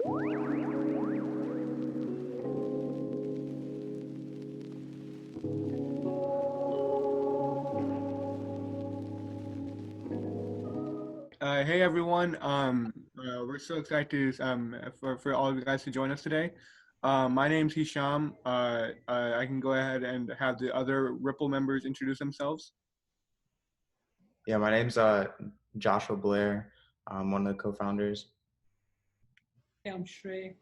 Hey everyone, we're so excited for all of you guys to join us today. My name's Hisham. I can go ahead and have the other Ripple members introduce themselves. Yeah, my name's Joshua Blair. I'm one of the co-founders. Hey, I'm Shrey,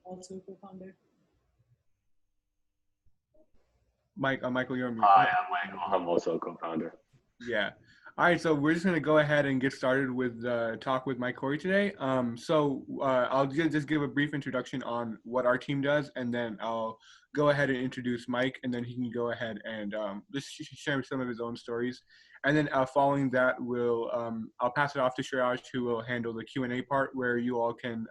also co-founder. Michael, you're on mute. Hi, I'm Michael. I'm also a co-founder. Yeah. All right, so we're just going to go ahead and get started with the talk with Mike Cory today. I'll just give a brief introduction on what our team does, and then I'll go ahead and introduce Mike, and then he can go ahead and just share some of his own stories. And then following that, I'll pass it off to Shiraj, who will handle the Q&A part, where you all can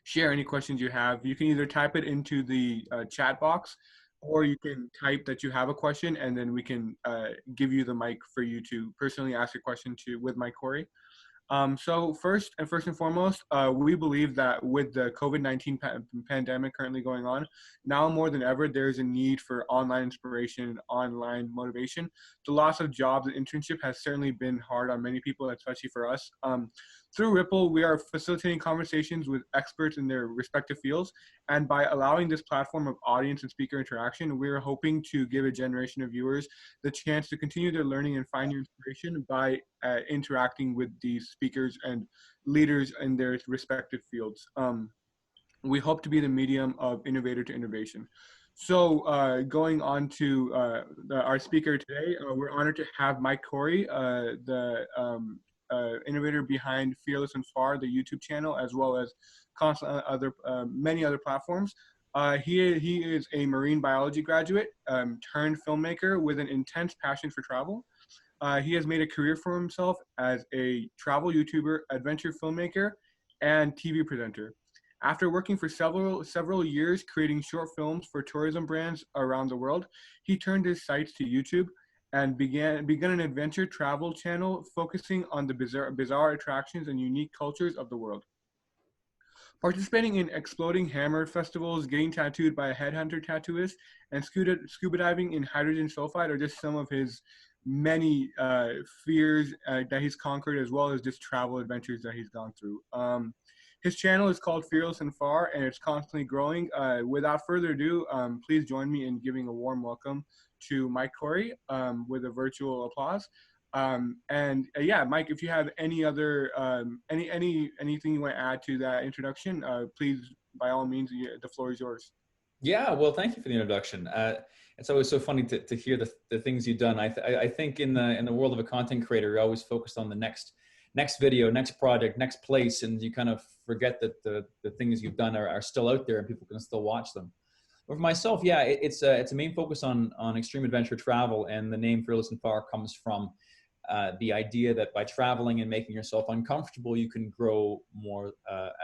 share any questions you have. You can either type it into the chat box, or you can type that you have a question, and then we can give you the mic for you to personally ask a question with Mike Cory. So first and foremost, we believe that with the COVID-19 pandemic currently going on, now more than ever, there's a need for online inspiration, online motivation. The loss of jobs and internship has certainly been hard on many people, especially for us. Through Ripple, we are facilitating conversations with experts in their respective fields. And by allowing this platform of audience and speaker interaction, we're hoping to give a generation of viewers the chance to continue their learning and find inspiration by interacting with these speakers and leaders in their respective fields. We hope to be the medium of innovator to innovation. So going on to our speaker today, we're honored to have Mike Cory, the innovator behind Fearless and Far, the YouTube channel, as well as many other platforms. He is a marine biology graduate turned filmmaker with an intense passion for travel. He has made a career for himself as a travel YouTuber, adventure filmmaker, and TV presenter. After working for several years creating short films for tourism brands around the world, he turned his sights to YouTube and began an adventure travel channel focusing on the bizarre attractions and unique cultures of the world. Participating in exploding hammer festivals, getting tattooed by a headhunter tattooist, and scuba diving in hydrogen sulphide are just some of his many fears that he's conquered, as well as just travel adventures that he's gone through. His channel is called Fearless and Far, and it's constantly growing. Without further ado, please join me in giving a warm welcome to Mike Cory with a virtual applause. Yeah, Mike, if you have any other anything you want to add to that introduction, please, by all means, the floor is yours. Yeah, well, thank you for the introduction. It's always so funny to hear the things you've done. I think in the world of a content creator, you're always focused on the next video, next project, next place, and you kind of forget that the things you've done are still out there and people can still watch them. But for myself, yeah, it's a main focus on extreme adventure travel, and the name Fearless and Far comes from the idea that by traveling and making yourself uncomfortable, you can grow more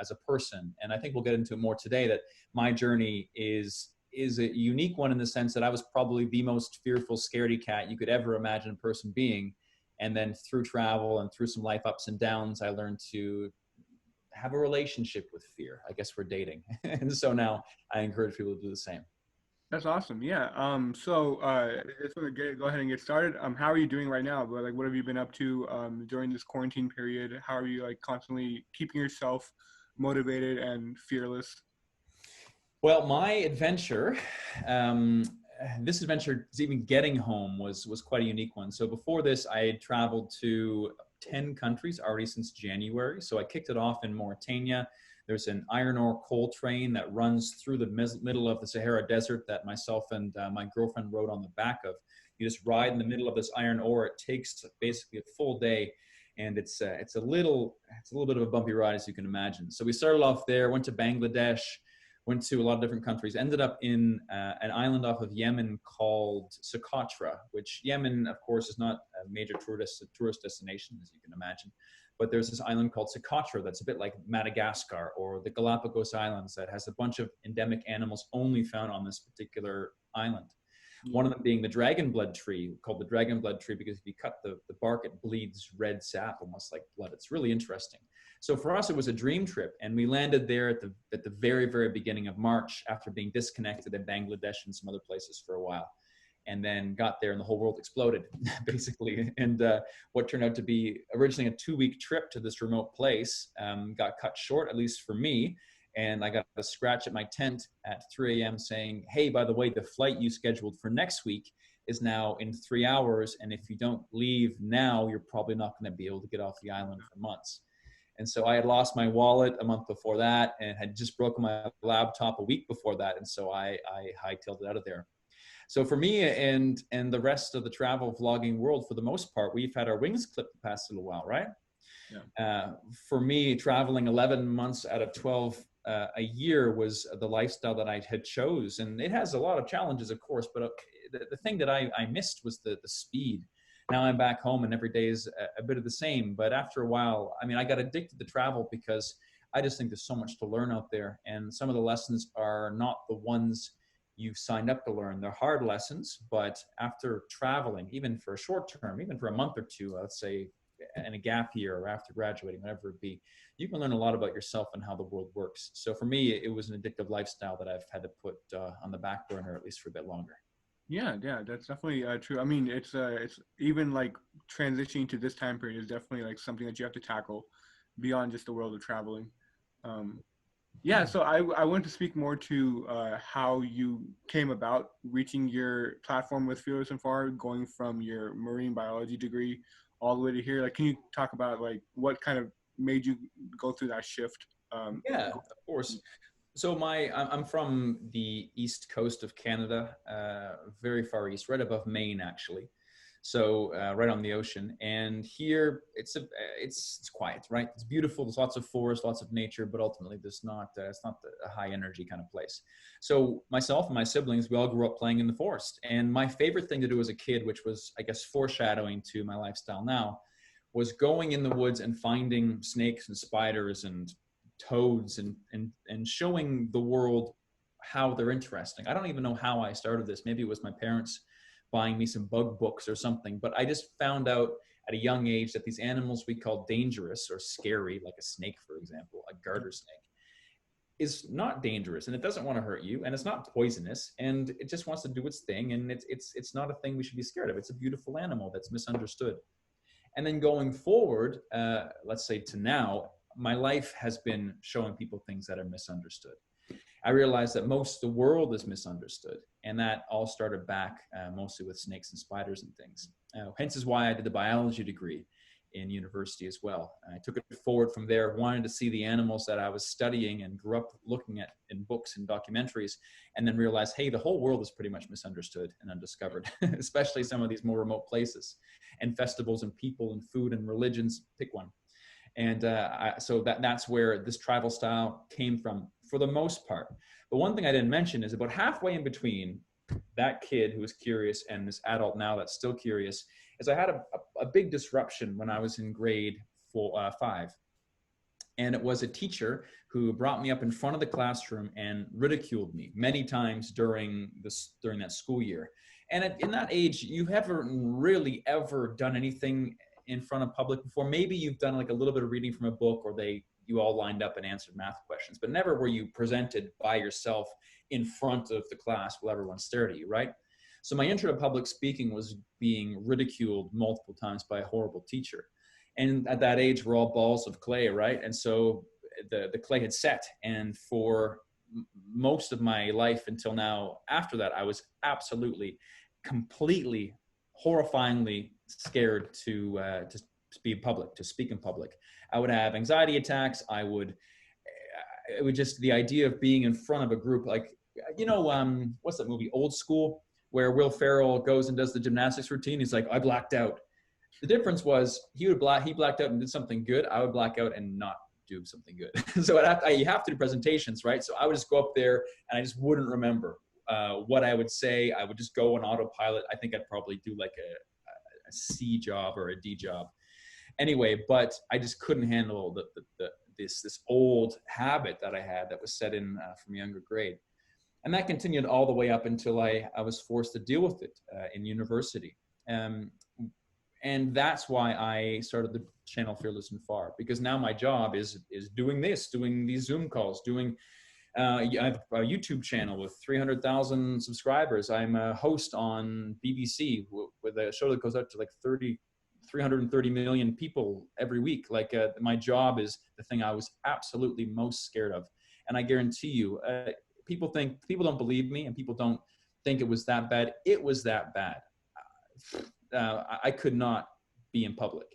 as a person. And I think we'll get into it more today, that my journey is a unique one in the sense that I was probably the most fearful scaredy cat you could ever imagine a person being. And then through travel and through some life ups and downs, I learned to have a relationship with fear. I guess we're dating. And so now I encourage people to do the same. That's awesome. Yeah. I just want to go ahead and get started. How are you doing right now? Like, what have you been up to during this quarantine period? How are you constantly keeping yourself motivated and fearless? Well, my adventure, this adventure, even getting home was quite a unique one. So before this, I had traveled to 10 countries already since January. So I kicked it off in Mauritania. There's an iron ore coal train that runs through the middle of the Sahara Desert that myself and my girlfriend rode on the back of. You just ride in the middle of this iron ore. It takes basically a full day, and it's a little bit of a bumpy ride, as you can imagine. So we started off there, went to Bangladesh, went to a lot of different countries, ended up in an island off of Yemen called Socotra, which Yemen, of course, is not a major tourist destination, as you can imagine. But there's this island called Socotra that's a bit like Madagascar or the Galapagos Islands that has a bunch of endemic animals only found on this particular island. One of them being the dragon blood tree, called the dragon blood tree because if you cut the bark, it bleeds red sap, almost like blood. It's really interesting. So for us, it was a dream trip, and we landed there at the very, very beginning of March after being disconnected in Bangladesh and some other places for a while. And then got there and the whole world exploded, basically. And what turned out to be originally a 2-week trip to this remote place got cut short, at least for me. And I got a scratch at my tent at 3 a.m. saying, hey, by the way, the flight you scheduled for next week is now in 3 hours. And if you don't leave now, you're probably not going to be able to get off the island for months. And so I had lost my wallet a month before that and had just broken my laptop a week before that. And so I hightailed it out of there. So for me and the rest of the travel vlogging world, for the most part, we've had our wings clipped the past little while, right? Yeah. For me, traveling 11 months out of 12 a year was the lifestyle that I had chose. And it has a lot of challenges, of course, but the thing that I missed was the speed. Now I'm back home and every day is a bit of the same. But after a while, I mean, I got addicted to travel because I just think there's so much to learn out there. And some of the lessons are not the ones you've signed up to learn. They're hard lessons, but after traveling, even for a short term, even for a month or two, let's say in a gap year or after graduating, whatever it be, you can learn a lot about yourself and how the world works. So for me, it was an addictive lifestyle that I've had to put on the back burner, at least for a bit longer. Yeah, that's definitely true. I mean, it's even like transitioning to this time period is definitely like something that you have to tackle beyond just the world of traveling. Yeah, so I want to speak more to how you came about reaching your platform with Fearless and Far, going from your marine biology degree all the way to here. Like, can you talk about like what kind of made you go through that shift? Yeah, of course. So I'm from the east coast of Canada, very far east, right above Maine, actually. So right on the ocean. And here it's quiet, right? It's beautiful. There's lots of forest, lots of nature, but ultimately it's not a high energy kind of place. So myself and my siblings, we all grew up playing in the forest. And my favorite thing to do as a kid, which was, I guess, foreshadowing to my lifestyle now, was going in the woods and finding snakes and spiders and toads and showing the world how they're interesting. I don't even know how I started this. Maybe it was my parents buying me some bug books or something, but I just found out at a young age that these animals we call dangerous or scary, like a snake, for example, a garter snake, is not dangerous and it doesn't want to hurt you and it's not poisonous and it just wants to do its thing and it's not a thing we should be scared of. It's a beautiful animal that's misunderstood. And then going forward, let's say to now, my life has been showing people things that are misunderstood. I realized that most of the world is misunderstood, and that all started back mostly with snakes and spiders and things. Hence is why I did the biology degree in university as well. I took it forward from there, wanted to see the animals that I was studying and grew up looking at in books and documentaries, and then realized, hey, the whole world is pretty much misunderstood and undiscovered, especially some of these more remote places and festivals and people and food and religions, pick one. And so that's where this travel style came from for the most part. But one thing I didn't mention is about halfway in between that kid who was curious and this adult now that's still curious is I had a big disruption when I was in grade 5. And it was a teacher who brought me up in front of the classroom and ridiculed me many times during that school year. And in that age, you haven't really ever done anything in front of public before. Maybe you've done like a little bit of reading from a book or you all lined up and answered math questions, but never were you presented by yourself in front of the class while everyone stared at you, right? So my intro to public speaking was being ridiculed multiple times by a horrible teacher. And at that age, we're all balls of clay, right? And so the clay had set. And for most of my life until now, after that, I was absolutely, completely, horrifyingly scared to be in public, to speak in public. I would have anxiety attacks. It would just, the idea of being in front of a group, like, what's that movie, Old School, where Will Ferrell goes and does the gymnastics routine. He's like, I blacked out. The difference was he blacked out and did something good. I would black out and not do something good. So you have to do presentations, right? So I would just go up there and I just wouldn't remember what I would say. I would just go on autopilot. I think I'd probably do like a C job or a D job. Anyway, but I just couldn't handle this old habit that I had that was set in from a younger grade. And that continued all the way up until I was forced to deal with it in university. And that's why I started the channel Fearless and Far, because now my job is doing these Zoom calls, I have a YouTube channel with 300,000 subscribers. I'm a host on BBC with a show that goes out to like 330 million people every week. Like my job is the thing I was absolutely most scared of. And I guarantee you, people don't believe me, and people don't think it was that bad. It was that bad. I could not be in public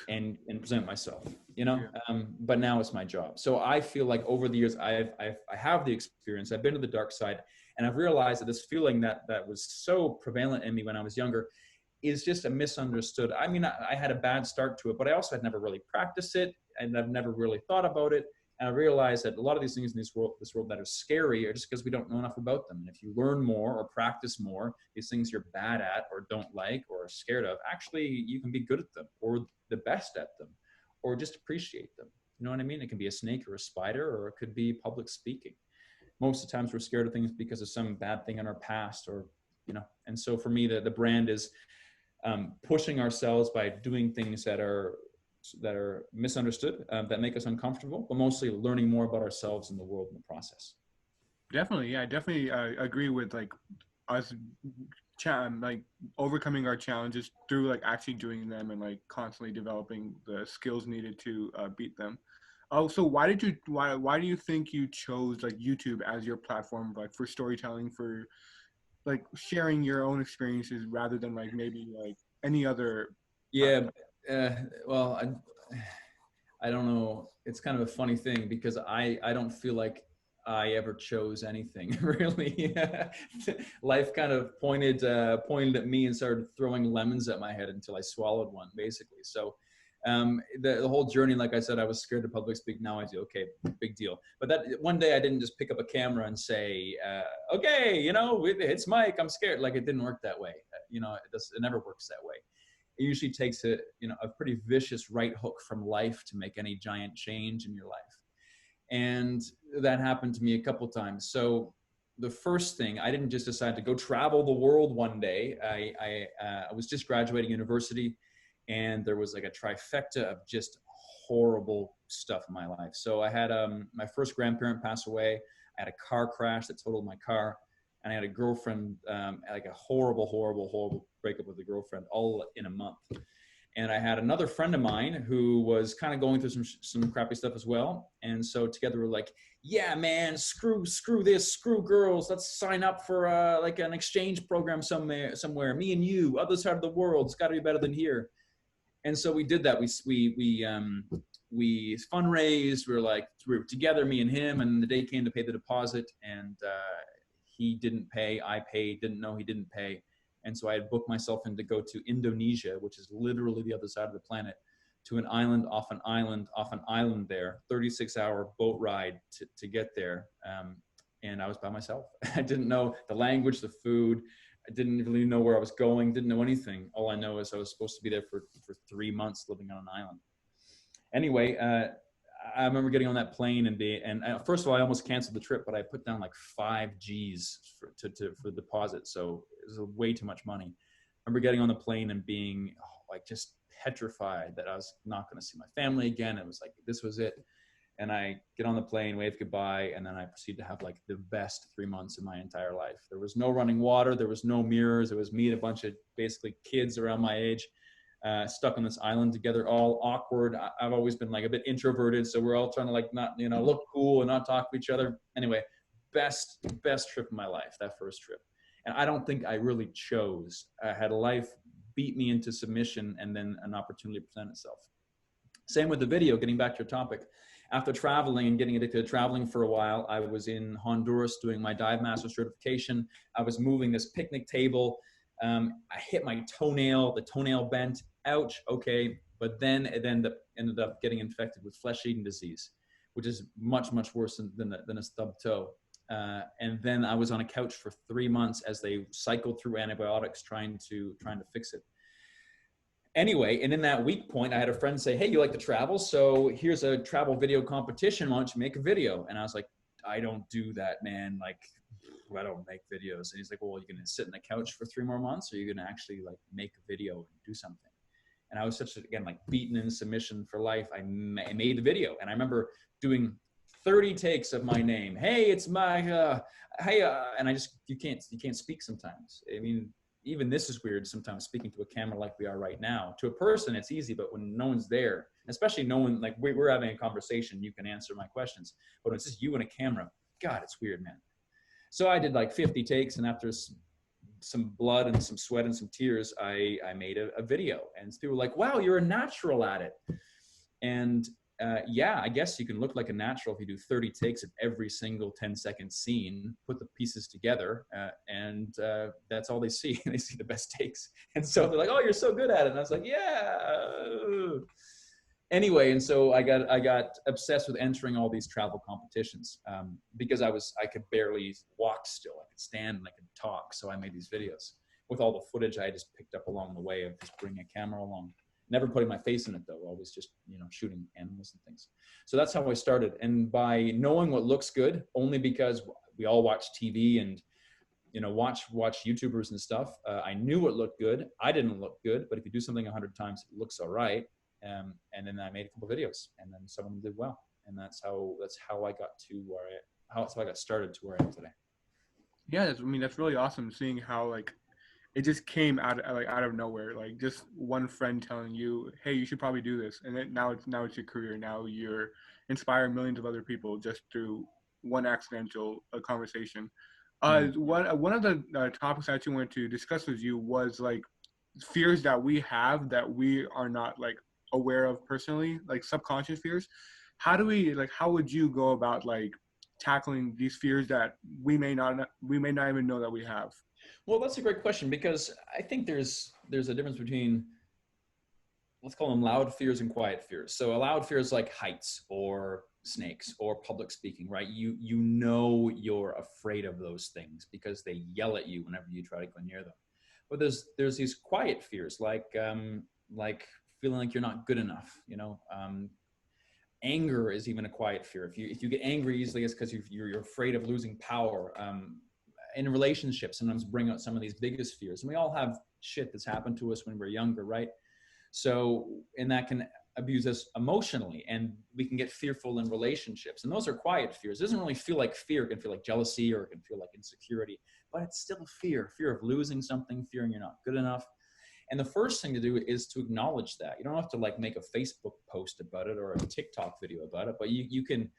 and present myself, you know. But now it's my job. So I feel like over the years, I have the experience. I've been to the dark side, and I've realized that this feeling that was so prevalent in me when I was younger is just a misunderstood. I mean, I had a bad start to it, but I also had never really practiced it, and I've never really thought about it. And I realized that a lot of these things in this world that are scary are just because we don't know enough about them. And if you learn more or practice more, these things you're bad at or don't like or are scared of, actually you can be good at them or the best at them or just appreciate them. You know what I mean? It can be a snake or a spider, or it could be public speaking. Most of the times we're scared of things because of some bad thing in our past, or, you know. And so for me, the brand is pushing ourselves by doing things that are misunderstood, that make us uncomfortable, but mostly learning more about ourselves and the world in the process. Definitely, yeah, I definitely agree with like us, like overcoming our challenges through like actually doing them and like constantly developing the skills needed to beat them. Oh, so why do you think you chose like YouTube as your platform, like for storytelling, for like sharing your own experiences rather than like maybe like any other? Yeah. Well, I don't know. It's kind of a funny thing because I don't feel like I ever chose anything really. Life kind of pointed at me and started throwing lemons at my head until I swallowed one, basically. So the whole journey, like I said, I was scared to public speak. Now I do. Okay, big deal. But that one day I didn't just pick up a camera and say, okay, you know, it's Mike, I'm scared. Like, it didn't work that way. You know, it never works that way. It usually takes a pretty vicious right hook from life to make any giant change in your life. And that happened to me a couple times. So the first thing, I didn't just decide to go travel the world one day. I was just graduating university, and there was like a trifecta of just horrible stuff in my life. So I had my first grandparent pass away. I had a car crash that totaled my car. And I had a girlfriend, like a horrible breakup with a girlfriend, all in a month. And I had another friend of mine who was kind of going through some crappy stuff as well. And so together we're like, yeah, man, screw this, screw girls. Let's sign up for like an exchange program somewhere. Me and you, other side of the world. It's got to be better than here. And so we did that. We fundraised. We were together, me and him. And the day came to pay the deposit, and he didn't pay. I paid. Didn't know he didn't pay. And so I had booked myself in to go to Indonesia, which is literally the other side of the planet, to an island off an island there, 36-hour boat ride to get there. And I was by myself. I didn't know the language, the food. I didn't really know where I was going, didn't know anything. All I know is I was supposed to be there for 3 months living on an island. Anyway, I remember getting on that plane and first of all, I almost canceled the trip, but I put down like 5 G's for deposit. So it was way too much money. I remember getting on the plane and being like just petrified that I was not going to see my family again. It was like, this was it. And I get on the plane, wave goodbye, and then I proceed to have like the best 3 months of my entire life. There was no running water. There was no mirrors. It was me and a bunch of basically kids around my age, stuck on this island together, all awkward. I've always been like a bit introverted, so we're all trying to like not, look cool and not talk to each other. Anyway, best trip of my life, that first trip. And I don't think I really chose. I had life beat me into submission and then an opportunity to present itself. Same with the video, getting back to your topic. After traveling and getting addicted to traveling for a while, I was in Honduras doing my dive master certification. I was moving this picnic table. I hit my toenail, the toenail bent, ouch, okay. But then it ended up getting infected with flesh-eating disease, which is much, much worse than a stubbed toe. And then I was on a couch for 3 months as they cycled through antibiotics trying to fix it. Anyway, and in that weak point, I had a friend say, hey, you like to travel? So here's a travel video competition. Why don't you make a video? And I was like, I don't do that, man. Like, I don't make videos. And he's like, well, you're going to sit on the couch for 3 more months, or you're going to actually like make a video and do something. And I was such, again, like beaten in submission for life. I made the video. And I remember doing 30 takes of my name. Hey, it's my, hey, and I just, you can't speak sometimes. I mean, even this is weird sometimes, speaking to a camera like we are right now. To a person, it's easy, but when no one's there, especially no one, like we're having a conversation, you can answer my questions. But when it's just you and a camera, God, it's weird, man. So I did like 50 takes, and after some blood and some sweat and some tears, I made a video. And people were like, wow, you're a natural at it. And yeah, I guess you can look like a natural if you do 30 takes of every single 10-second scene, put the pieces together, and that's all they see. They see the best takes. And so they're like, oh, you're so good at it. And I was like, yeah. Anyway, and so I got obsessed with entering all these travel competitions because I could barely walk still. I could stand and I could talk. So I made these videos with all the footage I just picked up along the way of just bringing a camera along. Never putting my face in it though, always just, shooting animals and things. So that's how I started. And by knowing what looks good, only because we all watch TV and, watch YouTubers and stuff, I knew what looked good. I didn't look good, but if you do something 100 times, it looks all right. And then I made a couple videos, and then some of them did well. And that's how I got to how I got started to where I am today. Yeah, that's really awesome seeing how like it just came out of nowhere, like just one friend telling you, hey, you should probably do this, and then now it's your career. Now you're inspiring millions of other people just through one accidental conversation. One of the topics I actually wanted to discuss with you was like fears that we have that we are not like aware of personally, like subconscious fears. How would you go about like tackling these fears that we may not even know that we have? Well, that's a great question, because I think there's a difference between, let's call them loud fears and quiet fears. So a loud fear is like heights or snakes or public speaking, right? You're afraid of those things because they yell at you whenever you try to go near them. But there's these quiet fears like feeling like you're not good enough. Anger is even a quiet fear. If you get angry easily, it's because you're afraid of losing power. In relationships, sometimes bring out some of these biggest fears. And we all have shit that's happened to us when we're younger, right? So, and that can abuse us emotionally, and we can get fearful in relationships. And those are quiet fears. It doesn't really feel like fear. It can feel like jealousy, or it can feel like insecurity, but it's still fear of losing something, fearing you're not good enough. And the first thing to do is to acknowledge that. You don't have to like make a Facebook post about it or a TikTok video about it, but you can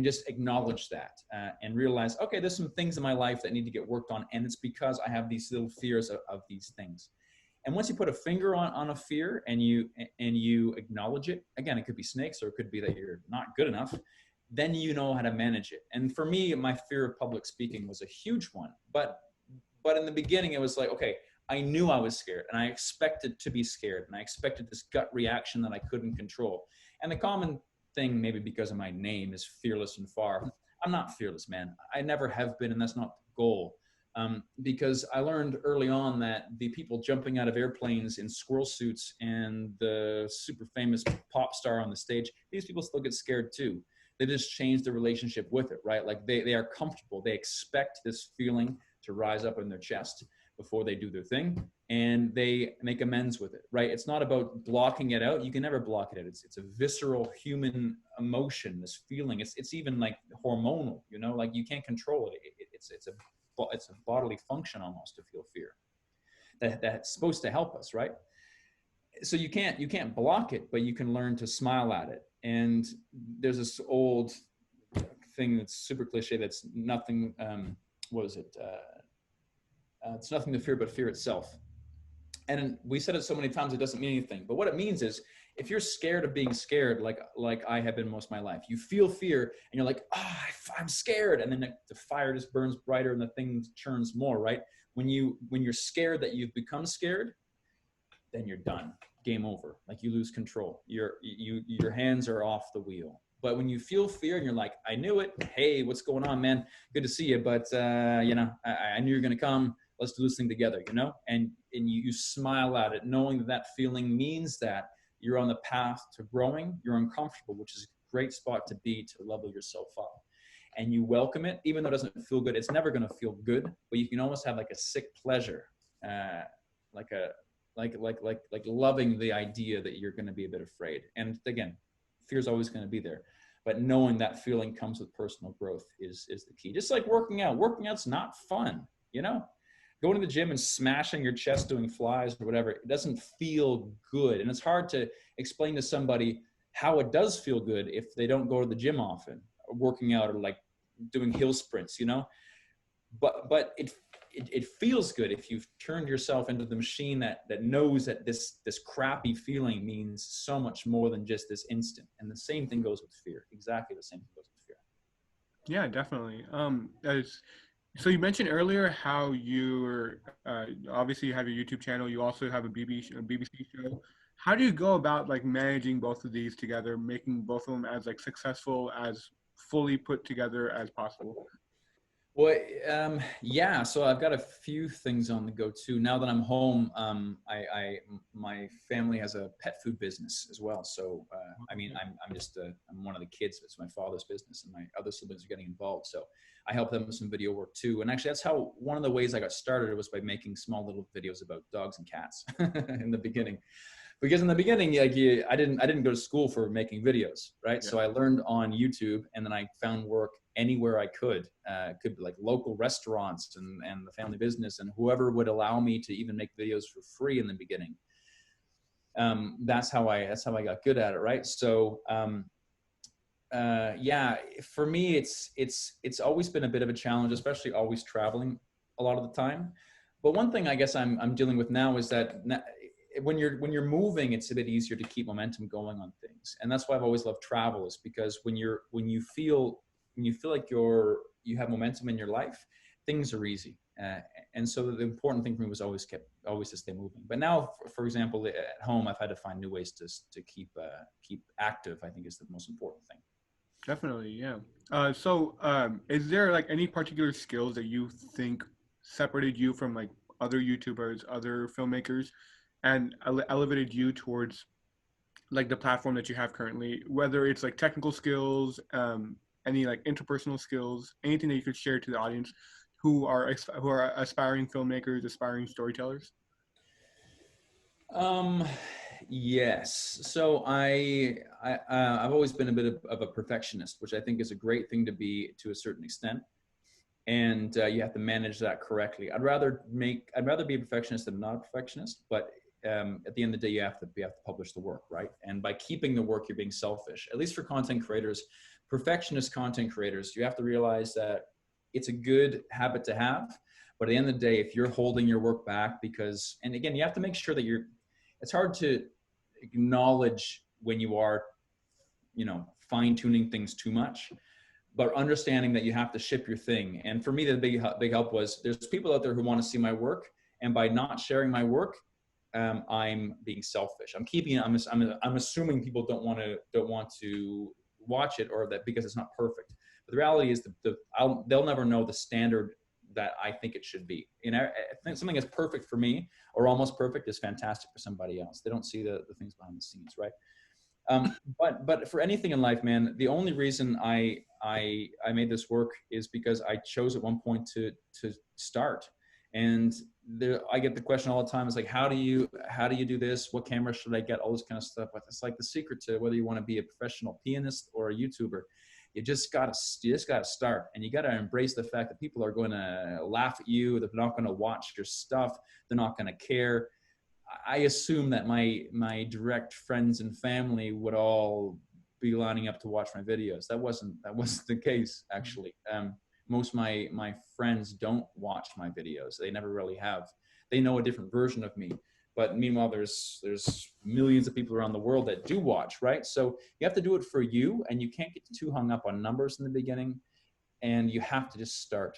just acknowledge that and realize, okay, there's some things in my life that need to get worked on, and it's because I have these little fears of these things. And once you put a finger on a fear and you acknowledge it, again, it could be snakes or it could be that you're not good enough, then you know how to manage it. And for me, my fear of public speaking was a huge one. But in the beginning, it was like, okay, I knew I was scared, and I expected to be scared, and I expected this gut reaction that I couldn't control. And the common thing, maybe because of my name, is fearless and far. I'm not fearless, man. I never have been, and that's not the goal. Because I learned early on that the people jumping out of airplanes in squirrel suits and the super famous pop star on the stage, these people still get scared too. They just change their relationship with it, right? Like they are comfortable. They expect this feeling to rise up in their chest before they do their thing, and they make amends with it, right? It's not about blocking it out. You can never block it out. It's a visceral human emotion, this feeling. It's even like hormonal, like you can't control it. It's a bodily function almost to feel fear. That's supposed to help us, right? So you can't block it, but you can learn to smile at it. And there's this old thing that's super cliche. That's nothing. What is it? It's nothing to fear but fear itself. And we said it so many times it doesn't mean anything. But what it means is, if you're scared of being scared, like I have been most of my life, you feel fear and you're like, I'm scared. And then the fire just burns brighter and the thing churns more, right? When you're scared that you've become scared, then you're done. Game over. Like you lose control. Your hands are off the wheel. But when you feel fear and you're like, I knew it. Hey, what's going on, man? Good to see you. But, I knew you're going to come. Let's do this thing together, and you smile at it, knowing that feeling means that you're on the path to growing. You're uncomfortable, which is a great spot to be to level yourself up. and you welcome it, even though it doesn't feel good, it's never going to feel good, but you can almost have like a sick pleasure, like loving the idea that you're going to be a bit afraid. And again, fear is always going to be there, but knowing that feeling comes with personal growth is the key. Just like working out. Working out's not fun, you know? Going to the gym and smashing your chest doing flies or whatever, it doesn't feel good. And it's hard to explain to somebody how it does feel good if they don't go to the gym often, or working out, or like doing hill sprints, you know? But it feels good if you've turned yourself into the machine that knows that this crappy feeling means so much more than just this instant. And the same thing goes with fear. Exactly the same thing goes with fear. Yeah, definitely. So you mentioned earlier how you're obviously you have your YouTube channel. You also have a BBC show. How do you go about like managing both of these together, making both of them as like successful, as fully put together as possible? Well, yeah. So I've got a few things on the go too. Now that I'm home, my family has a pet food business as well. So I mean, I'm one of the kids. It's my father's business, and my other siblings are getting involved. So I help them with some video work too. And actually, that's how one of the ways I got started was by making small little videos about dogs and cats in the beginning. Because in the beginning, like I didn't go to school for making videos, right? Yeah. So I learned on YouTube, and then I found work anywhere I could. Could be like local restaurants and the family business, and whoever would allow me to even make videos for free in the beginning. That's how I got good at it, right? So yeah, for me, it's always been a bit of a challenge, especially always traveling a lot of the time. But one thing I guess I'm dealing with now is that when you're moving, it's a bit easier to keep momentum going on things. And that's why I've always loved travel, is because when you feel like you have momentum in your life, things are easy. And so the important thing for me was always to stay moving. But now, for example, at home, I've had to find new ways to keep active. I think is the most important thing. Definitely, yeah. Is there like any particular skills that you think separated you from like other YouTubers, other filmmakers, and elevated you towards like the platform that you have currently, whether it's like technical skills, any like interpersonal skills, anything that you could share to the audience who are aspiring filmmakers, aspiring storytellers? Yes. So I've always been a bit of a perfectionist, which I think is a great thing to be to a certain extent. And you have to manage that correctly. I'd rather be a perfectionist than not a perfectionist, but at the end of the day, you have to publish the work, right? And by keeping the work, you're being selfish. At least for content creators, perfectionist content creators, you have to realize that it's a good habit to have. But at the end of the day, if you're holding your work back and again, you have to make sure that it's hard to acknowledge when you are, fine tuning things too much, but understanding that you have to ship your thing. And for me, the big help was there's people out there who want to see my work, and by not sharing my work, I'm being selfish. I'm assuming people don't want to watch it, or that because it's not perfect. But the reality is they'll never know the standard that I think it should be. I think something that's perfect for me or almost perfect is fantastic for somebody else. They don't see the things behind the scenes, right? But for anything in life, man, the only reason I made this work is because I chose at one point to start. And I get the question all the time. It's like, how do you do this? What camera should I get? All this kind of stuff. But it's like the secret to whether you want to be a professional pianist or a YouTuber. You just gotta start, and you gotta embrace the fact that people are going to laugh at you. They're not going to watch your stuff. They're not going to care. I assume that my direct friends and family would all be lining up to watch my videos. That wasn't the case, actually. Most of my friends don't watch my videos. They never really have. They know a different version of me. But meanwhile, there's millions of people around the world that do watch, right? So you have to do it for you, and you can't get too hung up on numbers in the beginning, and you have to just start.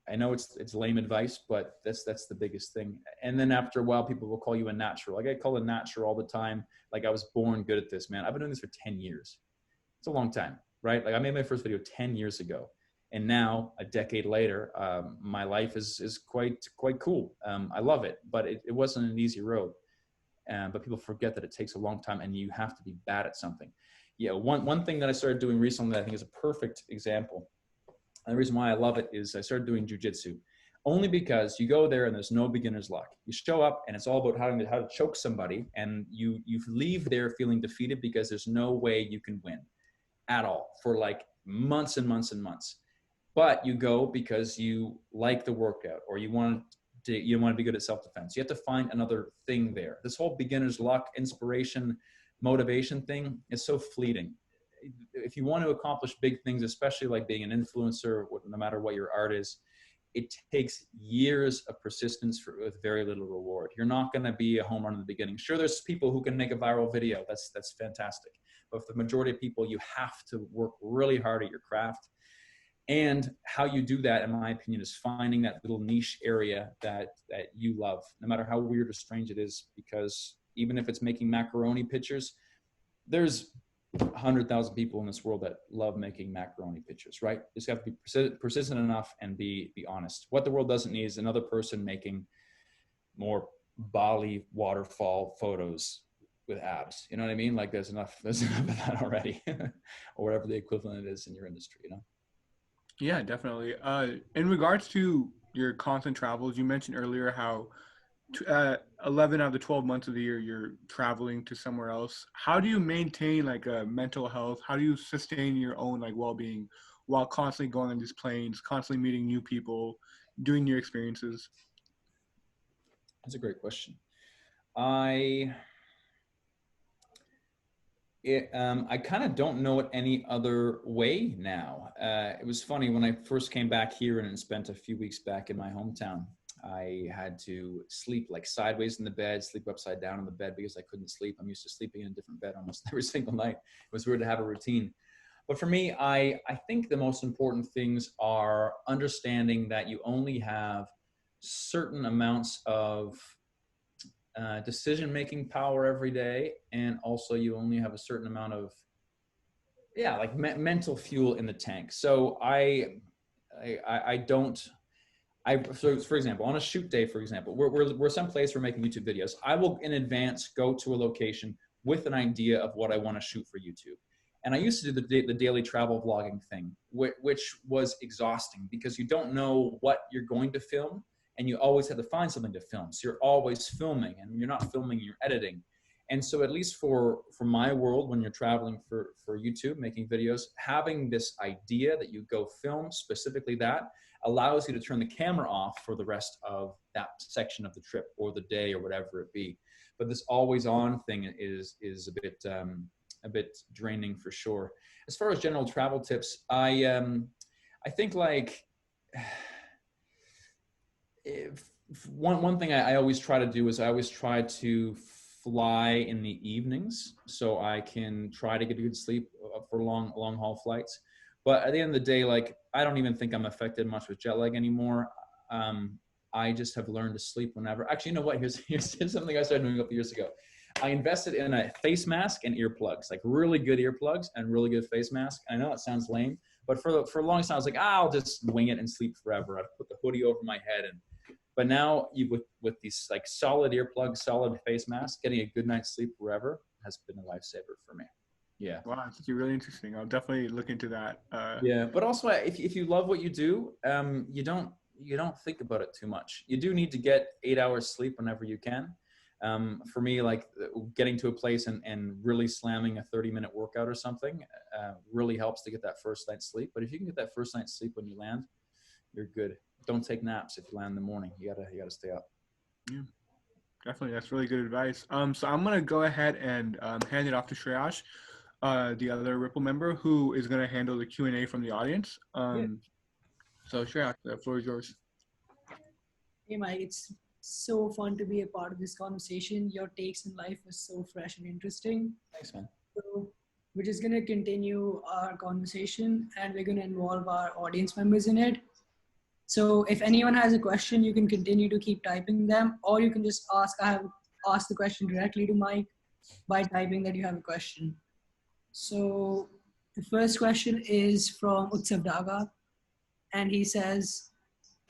I know it's lame advice, but that's the biggest thing. And then after a while, people will call you a natural. I get called a natural all the time. Like I was born good at this, man. I've been doing this for 10 years. It's a long time, right? Like I made my first video 10 years ago. And now, a decade later, my life is quite cool. I love it, but it wasn't an easy road. But people forget that it takes a long time, and you have to be bad at something. Yeah, one thing that I started doing recently that I think is a perfect example And the reason why I love it is I started doing jujitsu only because you go there and there's no beginner's luck. You show up and it's all about how to choke somebody, and you leave there feeling defeated because there's no way you can win at all for like months and months and months. But you go because you like the workout, or you want to be good at self-defense. You have to find another thing there. This whole beginner's luck, inspiration, motivation thing is so fleeting. If you want to accomplish big things, especially like being an influencer, no matter what your art is, it takes years of persistence with very little reward. You're not going to be a home run in the beginning. Sure, there's people who can make a viral video. That's fantastic. But for the majority of people, you have to work really hard at your craft. And how you do that, in my opinion, is finding that little niche area that you love, no matter how weird or strange it is. Because even if it's making macaroni pictures, there's 100,000 people in this world that love making macaroni pictures, right? You just have to be persistent enough and be honest. What the world doesn't need is another person making more Bali waterfall photos with abs. You know what I mean? Like there's enough of that already, or whatever the equivalent is in your industry, you know? Yeah, definitely. In regards to your constant travels, you mentioned earlier how 11 out of the 12 months of the year you're traveling to somewhere else. How do you maintain like a mental health? How do you sustain your own like well-being while constantly going on these planes, constantly meeting new people, doing new experiences? That's a great question. I kind of don't know it any other way now. It was funny when I first came back here and spent a few weeks back in my hometown. I had to sleep like sideways in the bed, sleep upside down in the bed because I couldn't sleep. I'm used to sleeping in a different bed almost every single night. It was weird to have a routine. But for me, I think the most important things are understanding that you only have certain amounts of decision-making power every day, and also you only have a certain amount of mental fuel in the tank. So so for example, on a shoot day, for example, we're someplace we're making YouTube videos. I will in advance go to a location with an idea of what I want to shoot for YouTube. And I used to do the daily travel vlogging thing, which was exhausting because you don't know what you're going to film, and you always have to find something to film. So you're always filming, and you're not filming, you're editing. And so at least for my world, when you're traveling for YouTube, making videos, having this idea that you go film specifically that allows you to turn the camera off for the rest of that section of the trip or the day or whatever it be. But this always on thing is a bit draining for sure. As far as general travel tips, I think like, one thing I always try to do is I always try to fly in the evenings so I can try to get a good sleep for long haul flights. But at the end of the day, like I don't even think I'm affected much with jet lag anymore. I just have learned to sleep whenever. Actually, you know what? Here's something I started doing a couple years ago. I invested in a face mask and earplugs, like really good earplugs and really good face mask. And I know it sounds lame, but for a long time I was like, I'll just wing it and sleep forever. I'd put the hoodie over my head, but now with these like solid earplugs, solid face mask, getting a good night's sleep forever has been a lifesaver for me. Yeah. Wow, that's really interesting. I'll definitely look into that. Yeah, but also if you love what you do, you don't think about it too much. You do need to get 8 hours sleep whenever you can. For me, like getting to a place and really slamming a 30-minute workout or something really helps to get that first night's sleep. But if you can get that first night's sleep when you land, you're good. Don't take naps if you land in the morning. You gotta stay up. Yeah, definitely. That's really good advice. So I'm gonna go ahead and hand it off to Shreyash, the other Ripple member, who is gonna handle the Q&A from the audience. So Shreyash, the floor is yours. Hey Mike, it's so fun to be a part of this conversation. Your takes in life are so fresh and interesting. Thanks, man. So we're just gonna continue our conversation and we're gonna involve our audience members in it. So if anyone has a question, you can continue to keep typing them, or you can just ask the question directly to Mike by typing that you have a question. So the first question is from Utsav Daga, and he says,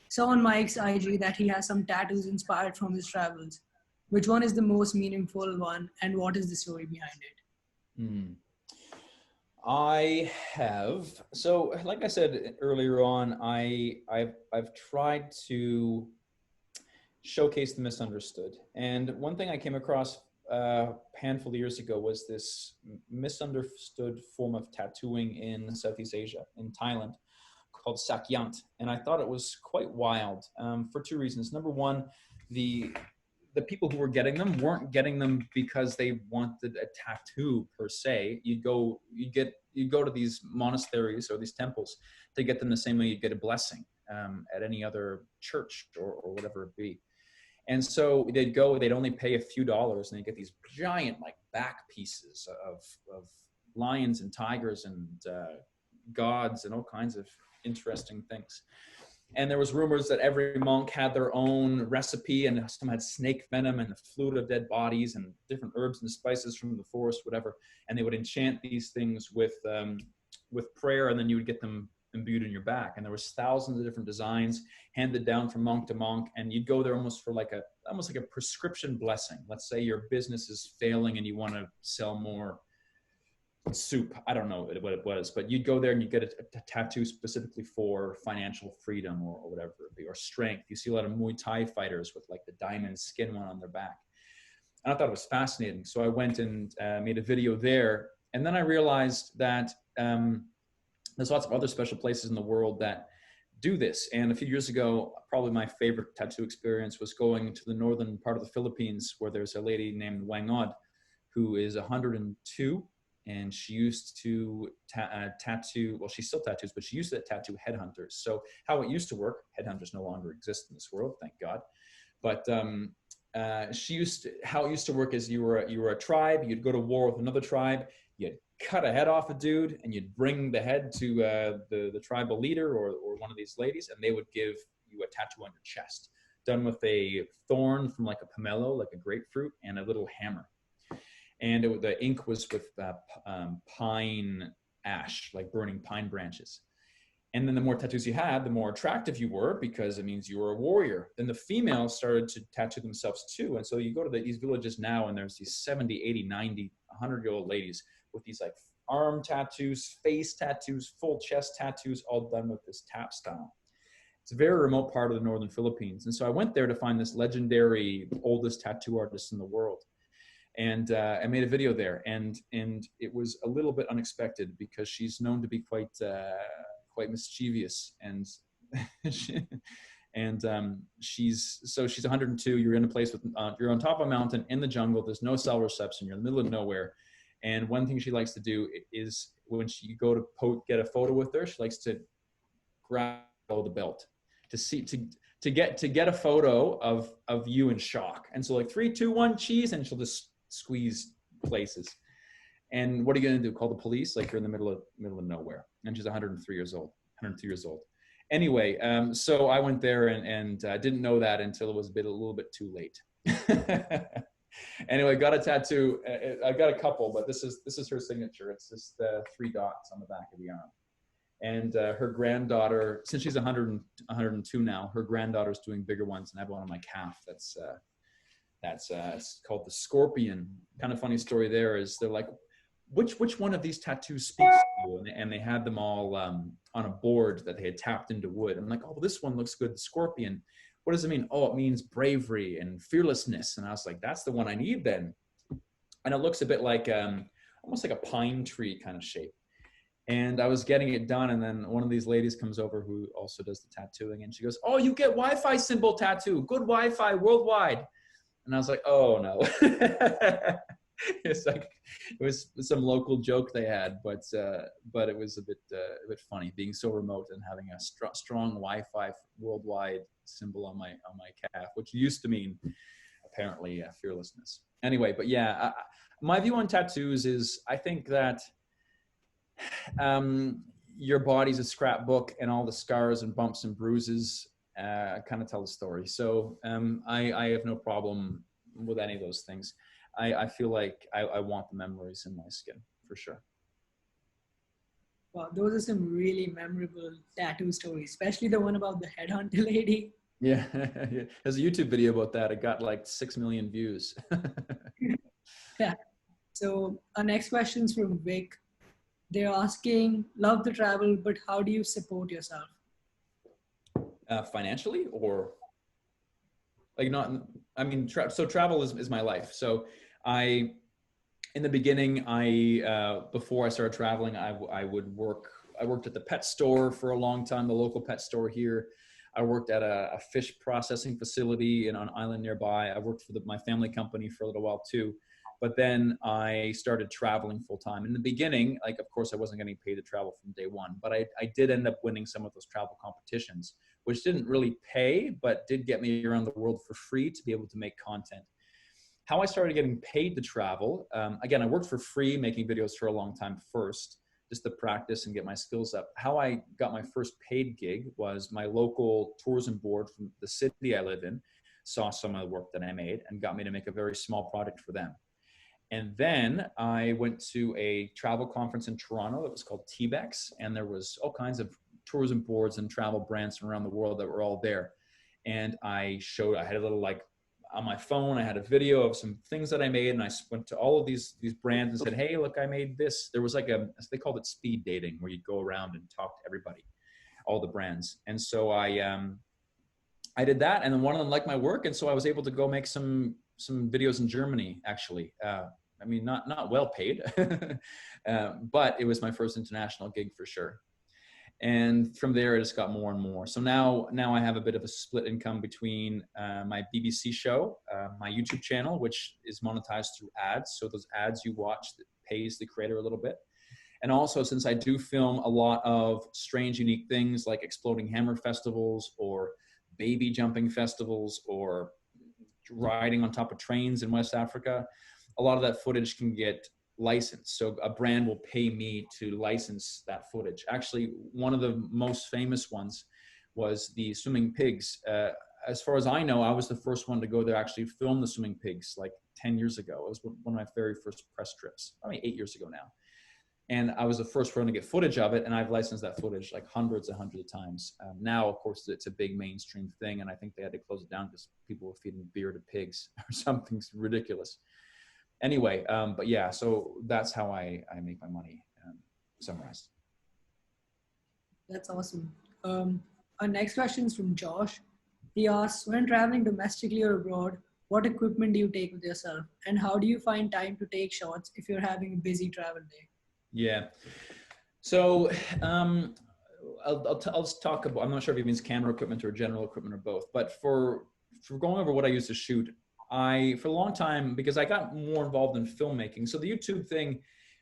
saw on Mike's IG that he has some tattoos inspired from his travels. Which one is the most meaningful one, and what is the story behind it? I have. So, like I said earlier on, I've tried to showcase the misunderstood. And one thing I came across a handful of years ago was this misunderstood form of tattooing in Southeast Asia, in Thailand, called sakyant. And I thought it was quite wild for two reasons. Number one, the people who were getting them weren't getting them because they wanted a tattoo per se. You'd go to these monasteries or these temples to get them the same way you'd get a blessing at any other church or whatever it be. And so they'd only pay a few dollars and they get these giant like back pieces of lions and tigers and gods and all kinds of interesting things. And there was rumors that every monk had their own recipe, and some had snake venom and the fluid of dead bodies and different herbs and spices from the forest, whatever. And they would enchant these things with prayer, and then you would get them imbued in your back. And there was thousands of different designs handed down from monk to monk, and you'd go there almost like a prescription blessing. Let's say your business is failing and you want to sell more soup. I don't know what it was, but you'd go there and you get a tattoo specifically for financial freedom or whatever it be, or strength. You see a lot of Muay Thai fighters with like the diamond skin one on their back. And I thought it was fascinating. So I went and made a video there. And then I realized that there's lots of other special places in the world that do this. And a few years ago, probably my favorite tattoo experience was going to the northern part of the Philippines, where there's a lady named Wangod who is 102. And she used to tattoo, well, she still tattoos, but she used to tattoo headhunters. So how it used to work, headhunters no longer exist in this world, thank God. But how it used to work is you were a tribe, you'd go to war with another tribe, you'd cut a head off a dude, and you'd bring the head to the tribal leader or one of these ladies, and they would give you a tattoo on your chest, done with a thorn from like a pomelo, like a grapefruit, and a little hammer. And the ink was with pine ash, like burning pine branches. And then the more tattoos you had, the more attractive you were, because it means you were a warrior. Then the females started to tattoo themselves too. And so you go to these villages now, and there's these 70, 80, 90, 100-year-old ladies with these like arm tattoos, face tattoos, full chest tattoos, all done with this tap style. It's a very remote part of the northern Philippines. And so I went there to find this legendary, oldest tattoo artist in the world. And I made a video there, and it was a little bit unexpected because she's known to be quite mischievous, and she's 102. You're in a place with you're on top of a mountain in the jungle. There's no cell reception. You're in the middle of nowhere, and one thing she likes to do is when you go to get a photo with her, she likes to grab the belt to get a photo of you in shock. And so like 3, 2, 1, cheese, and she'll just squeeze places. And what are you going to do? Call the police? Like you're in the middle of nowhere. And she's 102 years old. Anyway, so I went there and didn't know that until it was a little bit too late. Anyway, got a tattoo. I got a couple, but this is her signature. It's just 3 dots on the back of the arm. And her granddaughter, since she's 102 now, her granddaughter's doing bigger ones, and I have one on my calf. It's called the Scorpion. Kind of funny story there is they're like, which one of these tattoos speaks to you? And they had them all on a board that they had tapped into wood. I'm like, oh, well, this one looks good, the Scorpion. What does it mean? Oh, it means bravery and fearlessness. And I was like, that's the one I need then. And it looks a bit like almost like a pine tree kind of shape. And I was getting it done, and then one of these ladies comes over who also does the tattooing, and she goes, oh, you get Wi-Fi symbol tattoo, good Wi-Fi worldwide. And I was like, oh no. It's like, it was some local joke they had, but it was a bit funny being so remote and having a strong Wi-Fi worldwide symbol on my calf, which used to mean apparently fearlessness. Anyway, but yeah, my view on tattoos is I think that your body's a scrapbook, and all the scars and bumps and bruises kind of tell the story. So I have no problem with any of those things. I feel like I want the memories in my skin for sure. Wow, those are some really memorable tattoo stories, especially the one about the headhunter lady. Yeah, there's a YouTube video about that. It got like 6 million views. Yeah. So our next question is from Vic. They're asking, love the travel, but how do you support yourself? Financially or like not, I mean, so travel is my life. So in the beginning, before I started traveling, I worked at the pet store for a long time, the local pet store here. I worked at a fish processing facility in an island nearby. I worked for my family company for a little while too. But then I started traveling full time. In the beginning, like, of course, I wasn't getting paid to travel from day one, but I did end up winning some of those travel competitions, which didn't really pay, but did get me around the world for free to be able to make content. How I started getting paid to travel, again, I worked for free making videos for a long time first, just to practice and get my skills up. How I got my first paid gig was my local tourism board from the city I live in saw some of the work that I made and got me to make a very small product for them. And then I went to a travel conference in Toronto that was called TBEX, and there was all kinds of tourism boards and travel brands from around the world that were all there. And I had a little, like, on my phone, I had a video of some things that I made, and I went to all of these brands and said, hey, look, I made this. There was like they called it speed dating, where you'd go around and talk to everybody, all the brands. And so I did that, and then one of them liked my work, and so I was able to go make some videos in Germany, actually. I mean, not well paid, but it was my first international gig for sure. And from there, it just got more and more. So now I have a bit of a split income between my BBC show, my YouTube channel, which is monetized through ads. So those ads you watch that pays the creator a little bit. And also, since I do film a lot of strange, unique things like exploding hammer festivals or baby jumping festivals or riding on top of trains in West Africa, a lot of that footage can get licensed. So a brand will pay me to license that footage. Actually, one of the most famous ones was the swimming pigs. As far as I know, I was the first one to go there, actually film the swimming pigs like 10 years ago. It was one of my very first press trips, I mean, 8 years ago now. And I was the first one to get footage of it, and I've licensed that footage like hundreds and hundreds of times. Now, of course, it's a big mainstream thing, and I think they had to close it down because people were feeding beer to pigs or something ridiculous. Anyway, but yeah, so that's how I make my money, summarized. That's awesome. Our next question is from Josh. He asks, when traveling domestically or abroad, what equipment do you take with yourself? And how do you find time to take shots if you're having a busy travel day? Yeah. So I'll just talk about, I'm not sure if it means camera equipment or general equipment or both, but for going over what I use to shoot, for a long time, because I got more involved in filmmaking. So the YouTube thing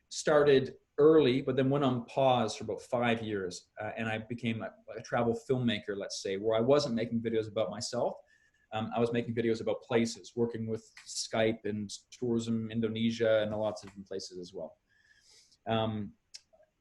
started early, but then went on pause for about 5 years. And I became a travel filmmaker, let's say, where I wasn't making videos about myself. I was making videos about places, working with Skype and tourism, Indonesia, and lots of different places as well.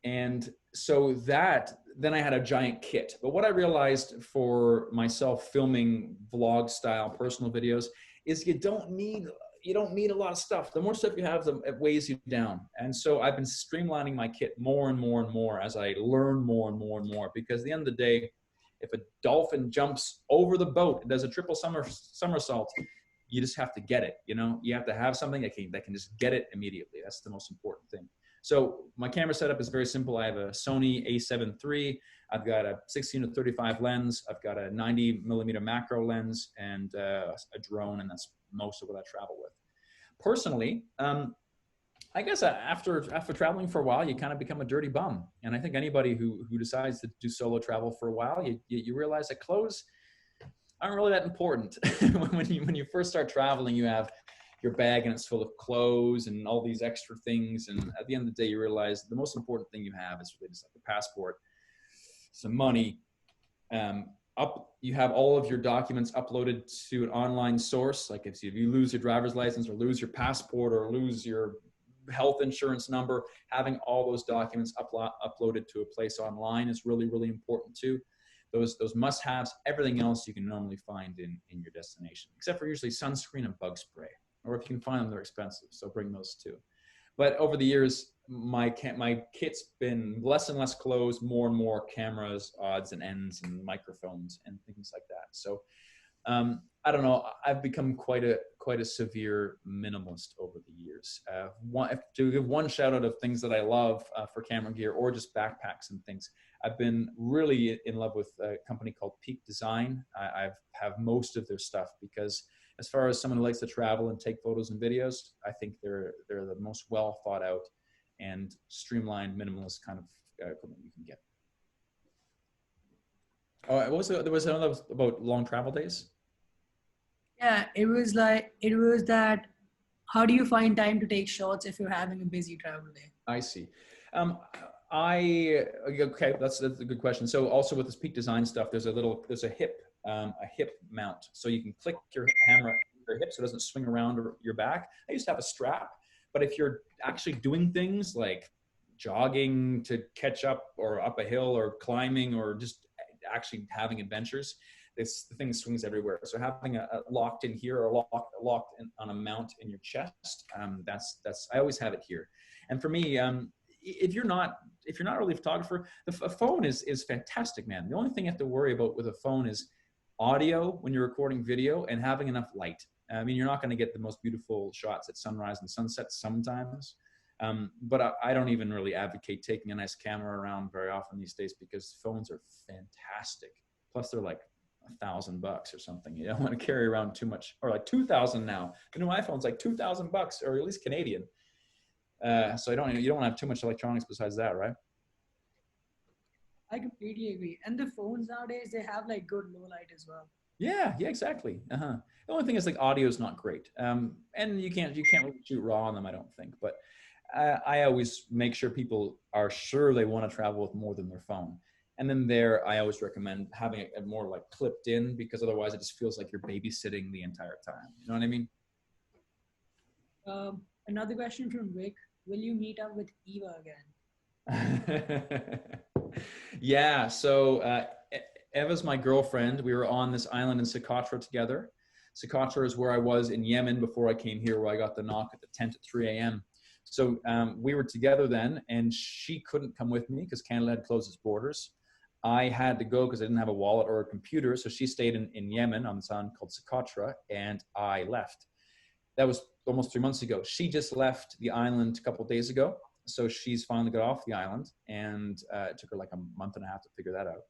And so then I had a giant kit. But what I realized for myself filming vlog style personal videos is you don't need a lot of stuff. The more stuff you have, it weighs you down. And so I've been streamlining my kit more and more and more as I learn more and more and more, because at the end of the day, if a dolphin jumps over the boat and does a triple somersault, you just have to get it. You have to have something that can just get it immediately. That's the most important thing. So my camera setup is very simple. I have a Sony a7 III. I've got a 16-35 lens. I've got a 90mm macro lens and a drone, and that's most of what I travel with. Personally, I guess after traveling for a while, you kind of become a dirty bum. And I think anybody who decides to do solo travel for a while, you realize that clothes aren't really that important. when you first start traveling, you have your bag and it's full of clothes and all these extra things. And at the end of the day, you realize the most important thing you have is really just like a passport, some money. You have all of your documents uploaded to an online source. Like if you lose your driver's license or lose your passport or lose your health insurance number, having all those documents uploaded to a place online is really, really important too. Those must-haves. Everything else you can normally find in your destination, except for usually sunscreen and bug spray. Or if you can find them, they're expensive, so bring those too. But over the years, my kit's been less and less clothes, more and more cameras, odds and ends, and microphones and things like that. So I don't know. I've become quite a severe minimalist over the years. To give one shout out of things that I love for camera gear or just backpacks and things, I've been really in love with a company called Peak Design. I have most of their stuff because as far as someone who likes to travel and take photos and videos, I think they're the most well thought out and streamlined minimalist kind of equipment you can get. Oh, there was another about long travel days. Yeah, it was that, how do you find time to take shots if you're having a busy travel day? I see. Okay, that's a good question. So also with this Peak Design stuff, there's a hip mount. So you can click your camera your hip so it doesn't swing around your back. I used to have a strap, but if you're actually doing things like jogging to catch up or up a hill or climbing or just actually having adventures, the thing swings everywhere. So having a locked in here or locked in, on a mount in your chest, I always have it here. And for me, if you're not really a photographer, a phone is fantastic, man. The only thing you have to worry about with a phone is audio when you're recording video and having enough light. I mean, you're not going to get the most beautiful shots at sunrise and sunset sometimes. But I don't even really advocate taking a nice camera around very often these days because phones are fantastic. Plus they're like $1,000 or something. You don't want to carry around too much, or like 2,000 now. The new iPhone's like $2,000 or at least Canadian. So you don't have too much electronics besides that, right? I completely agree. And the phones nowadays, they have like good low light as well. Yeah, exactly. The only thing is like audio is not great. And you can't really shoot raw on them, I don't think. But I always make sure people are sure they want to travel with more than their phone. And then I always recommend having it more like clipped in because otherwise it just feels like you're babysitting the entire time. You know what I mean? Another question from Rick. Will you meet up with Eva again? Yeah, so Eva's my girlfriend. We were on this island in Socotra together. Socotra is where I was in Yemen before I came here, where I got the knock at the tent at 3 a.m. So we were together then, and she couldn't come with me because Canada had closed its borders. I had to go because I didn't have a wallet or a computer, so she stayed in Yemen on this island called Socotra, and I left. That was almost 3 months ago. She just left the island a couple of days ago. So she's finally got off the island, and it took her like a month and a half to figure that out.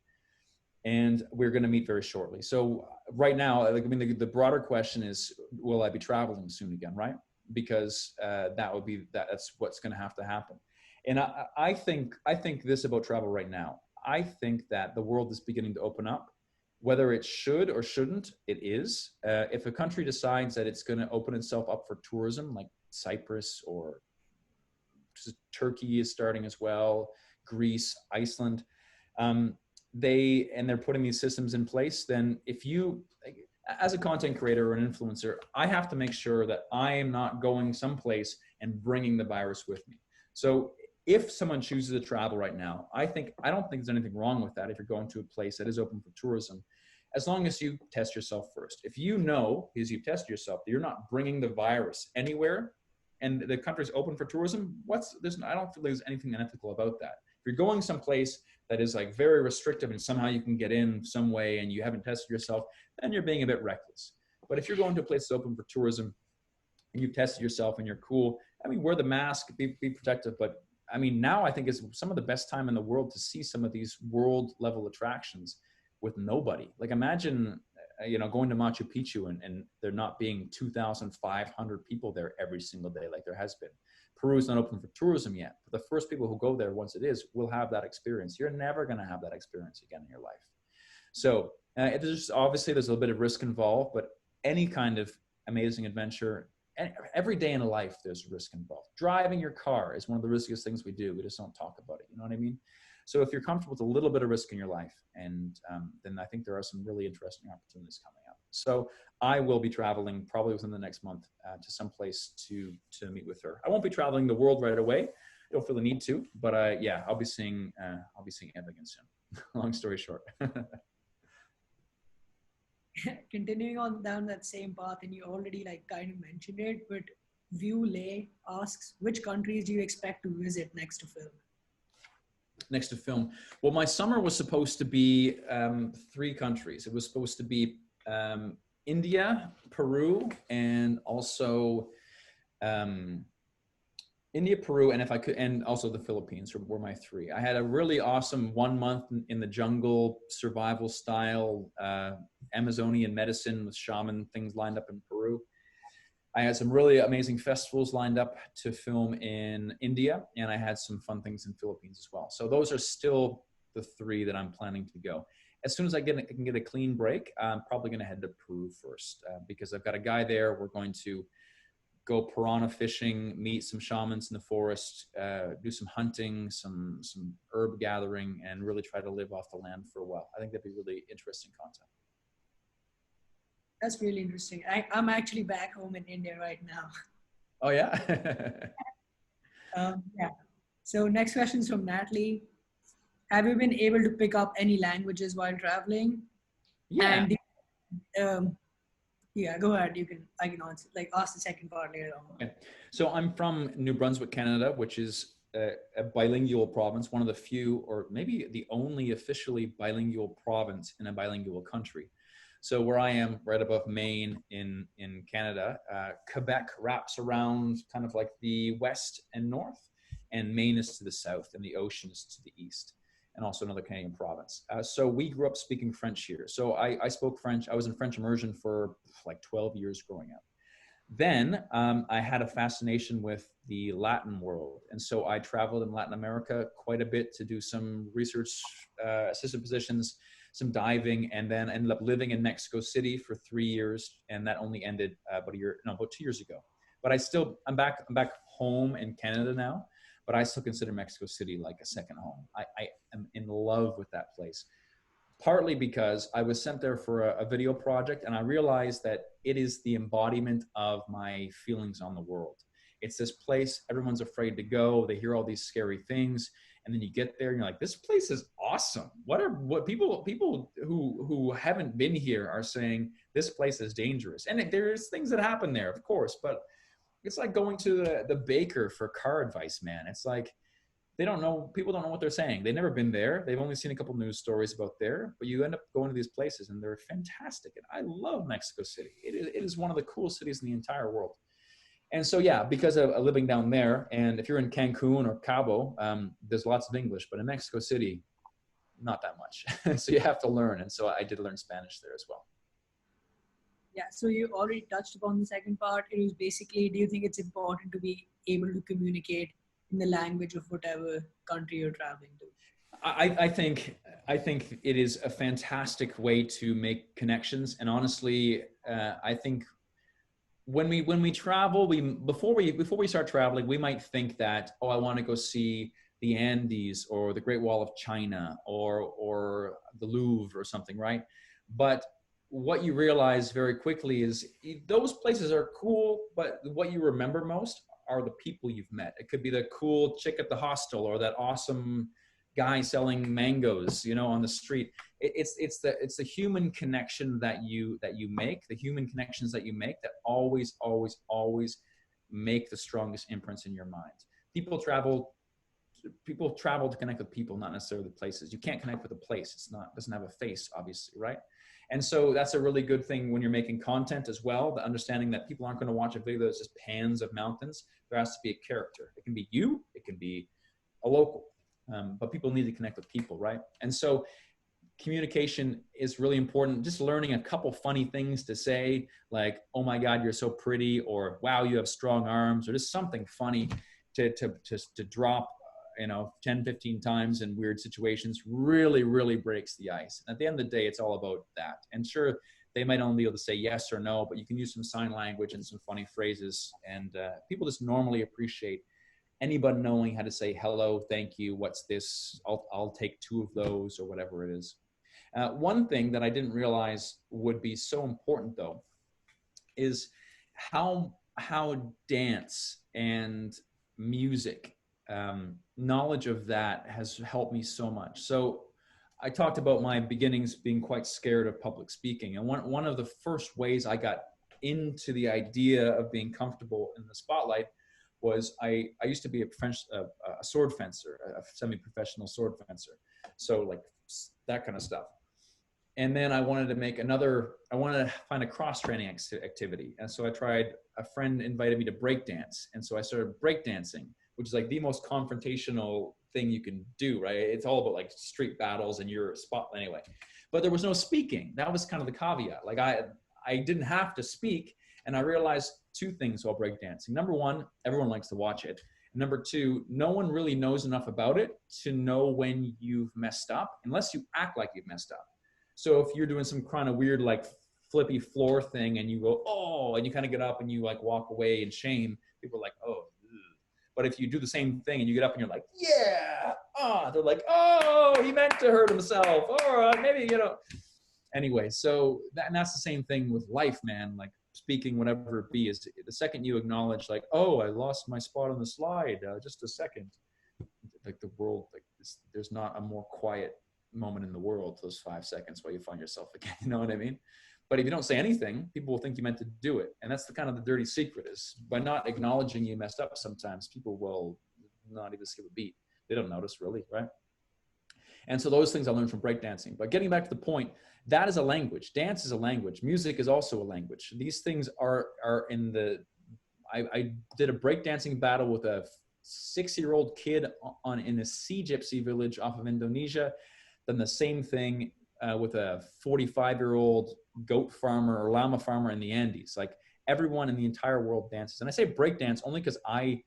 And we're going to meet very shortly. So right now, the broader question is, will I be traveling soon again, right? Because that's what's going to have to happen. And I think this about travel right now. I think that the world is beginning to open up. Whether it should or shouldn't, it is. If a country decides that it's going to open itself up for tourism, like Cyprus or Turkey is starting as well, Greece, Iceland, they're putting these systems in place, then as a content creator or an influencer, I have to make sure that I am not going someplace and bringing the virus with me. So if someone chooses to travel right now, I don't think there's anything wrong with that if you're going to a place that is open for tourism, as long as you test yourself first. If you know, because you've tested yourself, that you're not bringing the virus anywhere and the country's open for tourism, I don't feel there's anything unethical about that. If you're going someplace that is like very restrictive and somehow you can get in some way and you haven't tested yourself, then you're being a bit reckless. But if you're going to a place that's open for tourism and you've tested yourself and you're cool, I mean, wear the mask, be protective. But I mean, now I think is some of the best time in the world to see some of these world level attractions with nobody. Like imagine, going to Machu Picchu and there not being 2,500 people there every single day like there has been. Peru's not open for tourism yet, but the first people who go there once it is will have that experience. You're never going to have that experience again in your life. So there's a little bit of risk involved, but any kind of amazing adventure, every day in a life, there's risk involved. Driving your car is one of the riskiest things we do. We just don't talk about it. You know what I mean? So if you're comfortable with a little bit of risk in your life, and then I think there are some really interesting opportunities coming up. So I will be traveling probably within the next month to someplace to meet with her. I won't be traveling the world right away. I don't feel the need to, but I'll be seeing Eva again soon. Long story short. Continuing on down that same path, and you already kind of mentioned it, but View Lay asks, which countries do you expect to visit next to film? Next to film. Well, my summer was supposed to be 3 countries. It was supposed to be India, Peru, and also India, Peru, and if I could, and also the Philippines were my three. I had a really awesome 1 month in the jungle, survival style, Amazonian medicine with shaman things lined up in Peru. I had some really amazing festivals lined up to film in India, and I had some fun things in Philippines as well. So those are still the three that I'm planning to go. As soon as I can get a clean break, I'm probably going to head to Peru first because I've got a guy there. We're going to go piranha fishing, meet some shamans in the forest, do some hunting, some herb gathering, and really try to live off the land for a while. I think that'd be really interesting content. That's really interesting. I'm actually back home in India right now. Oh yeah. Yeah. So next question is from Natalie. Have you been able to pick up any languages while traveling? Yeah. And yeah, go ahead. I can answer, like ask the second part later on. Okay. So I'm from New Brunswick, Canada, which is a bilingual province, one of the few, or maybe the only officially bilingual province in a bilingual country. So where I am, right above Maine in Canada, Quebec wraps around kind of like the west and north, and Maine is to the south, and the ocean is to the east, and also another Canadian province. So we grew up speaking French here. So I spoke French. I was in French immersion for like 12 years growing up. Then I had a fascination with the Latin world. And so I traveled in Latin America quite a bit to do some research assistant positions, some diving, and then ended up living in Mexico City for 3 years. And that only ended about 2 years ago. But I'm back home in Canada now, but I still consider Mexico City like a second home. I am in love with that place. Partly because I was sent there for a video project, and I realized that it is the embodiment of my feelings on the world. It's this place everyone's afraid to go. They hear all these scary things, and then you get there and you're like, this place is awesome. What people who haven't been here are saying this place is dangerous. And there's things that happen there, of course, but it's like going to the baker for car advice, man. It's like people don't know what they're saying. They've never been there. They've only seen a couple news stories about there, but you end up going to these places and they're fantastic. And I love Mexico City. It is one of the coolest cities in the entire world. And so, yeah, because of living down there, and if you're in Cancun or Cabo, there's lots of English, but in Mexico City, not that much. So you have to learn. And so I did learn Spanish there as well. Yeah, so you already touched upon the second part. It was basically, do you think it's important to be able to communicate in the language of whatever country you're traveling to? I think it is a fantastic way to make connections. And honestly, I think when we travel, before we start traveling, we might think that, oh, I want to go see the Andes or the Great Wall of China or the Louvre or something, right? But what you realize very quickly is those places are cool, but what you remember most are the people you've met. It could be the cool chick at the hostel or that awesome guy selling mangoes, on the street. It's the human connection that you make, the human connections that you make that always make the strongest imprints in your mind. People travel to connect with people, not necessarily the places. You can't connect with a place. Doesn't have a face, obviously, right? And so that's a really good thing when you're making content as well, the understanding that people aren't going to watch a video that's just pans of mountains. There has to be a character. It can be you, it can be a local, but people need to connect with people, right? And so communication is really important. Just learning a couple funny things to say, like, oh my God, you're so pretty, or wow, you have strong arms, or just something funny to drop 10, 15 times in weird situations really breaks the ice. And at the end of the day, it's all about that. And sure, they might only be able to say yes or no, but you can use some sign language and some funny phrases. And people just normally appreciate anybody knowing how to say hello, thank you, what's this, I'll take 2 of those, or whatever it is. One thing that I didn't realize would be so important, though, is how dance and music, knowledge of that has helped me so much. So I talked about my beginnings being quite scared of public speaking. And one of the first ways I got into the idea of being comfortable in the spotlight was I used to be a sword fencer, a semi-professional sword fencer. So like that kind of stuff. And then I wanted to find a cross-training activity. And so a friend invited me to breakdance. And so I started breakdancing, which is like the most confrontational thing you can do, right? It's all about like street battles and your spot anyway. But there was no speaking. That was kind of the caveat. Like I didn't have to speak. And I realized two things while breakdancing. Number one, everyone likes to watch it. And number two, no one really knows enough about it to know when you've messed up, unless you act like you've messed up. So if you're doing some kind of weird, like flippy floor thing and you go, oh, and you kind of get up and you like walk away in shame, people are like, oh. But if you do the same thing and you get up and you're like, yeah, they're like, oh, he meant to hurt himself. Or maybe, Anyway, so that's the same thing with life, man. Like speaking, whatever it be, is the second you acknowledge like, oh, I lost my spot on the slide, just a second. Like the world, like there's not a more quiet moment in the world, those 5 seconds while you find yourself again, you know what I mean? But if you don't say anything, people will think you meant to do it. And that's the kind of the dirty secret, is by not acknowledging you messed up sometimes, people will not even skip a beat. They don't notice really, right? And so those things I learned from breakdancing. But getting back to the point, that is a language. Dance is a language. Music is also a language. These things are in the, I did a breakdancing battle with a 6-year-old kid in a sea gypsy village off of Indonesia. Then the same thing with a 45-year-old goat farmer or llama farmer in the Andes. Like everyone in the entire world dances. And I say breakdance only because I